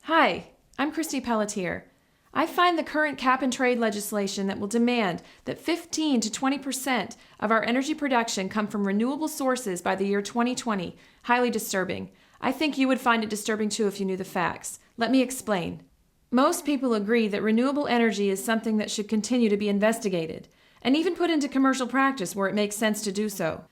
Hi, I'm Christy Pelletier. I find the current cap and trade legislation that will demand that 15 to 20% of our energy production come from renewable sources by the year 2020 highly disturbing. I think you would find it disturbing too if you knew the facts. Let me explain. Most people agree that renewable energy is something that should continue to be investigated and even put into commercial practice where it makes sense to do so.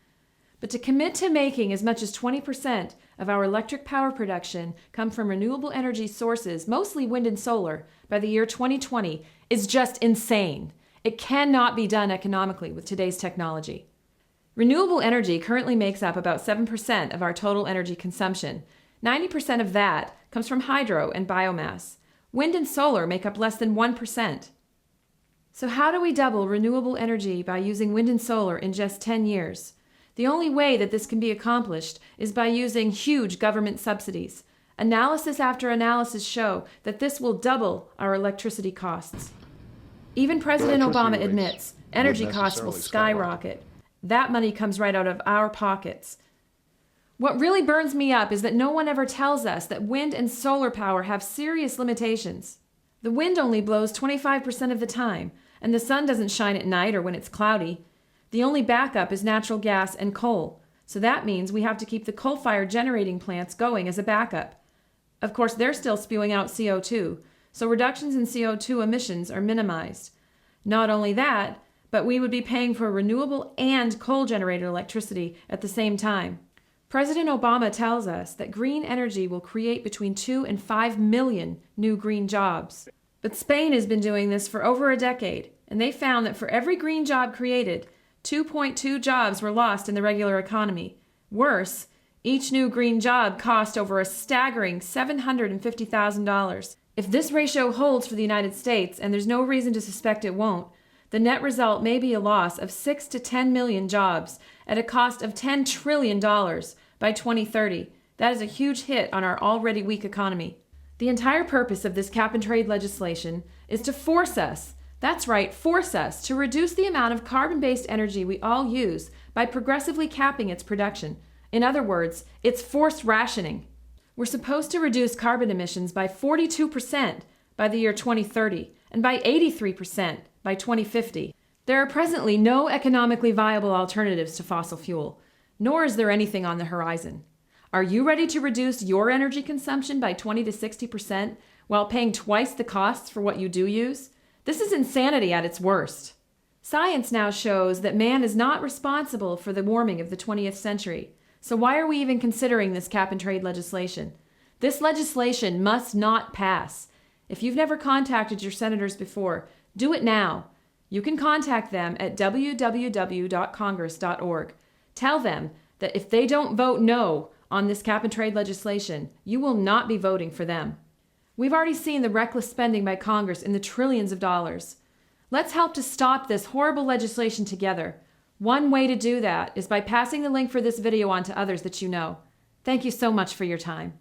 But to commit to making as much as 20% of our electric power production come from renewable energy sources, mostly wind and solar, by the year 2020 is just insane. It cannot be done economically with today's technology. Renewable energy currently makes up about 7% of our total energy consumption. 90% of that comes from hydro and biomass. Wind and solar make up less than 1%. So how do we double renewable energy by using wind and solar in just 10 years? The only way that this can be accomplished is by using huge government subsidies. Analysis after analysis show that this will double our electricity costs. Even President Obama admits energy costs will skyrocket. That money comes right out of our pockets. What really burns me up is that no one ever tells us that wind and solar power have serious limitations. The wind only blows 25% of the time, and the sun doesn't shine at night or when it's cloudy. The only backup is natural gas and coal, so that means we have to keep the coal-fired generating plants going as a backup. Of course, they're still spewing out CO2, so reductions in CO2 emissions are minimized. Not only that, but we would be paying for renewable and coal-generated electricity at the same time. President Obama tells us that green energy will create between 2 and 5 million new green jobs. But Spain has been doing this for over a decade, and they found that for every green job created, 2.2 jobs were lost in the regular economy. Worse, each new green job cost over a staggering $750,000. If this ratio holds for the United States, and there's no reason to suspect it won't, the net result may be a loss of 6 to 10 million jobs at a cost of $10 trillion by 2030. That is a huge hit on our already weak economy. The entire purpose of this cap and trade legislation is to force us, that's right, force us to reduce the amount of carbon-based energy we all use by progressively capping its production. In other words, it's forced rationing. We're supposed to reduce carbon emissions by 42% by the year 2030 and by 83% by 2050. There are presently no economically viable alternatives to fossil fuel, nor is there anything on the horizon. Are you ready to reduce your energy consumption by 20 to 60% while paying twice the costs for what you do use? This is insanity at its worst. Science now shows that man is not responsible for the warming of the 20th century. So why are we even considering this cap and trade legislation? This legislation must not pass. If you've never contacted your senators before, do it now. You can contact them at www.congress.org. Tell them that if they don't vote no on this cap and trade legislation, you will not be voting for them. We've already seen the reckless spending by Congress in the trillions of dollars. Let's help to stop this horrible legislation together. One way to do that is by passing the link for this video on to others that you know. Thank you so much for your time.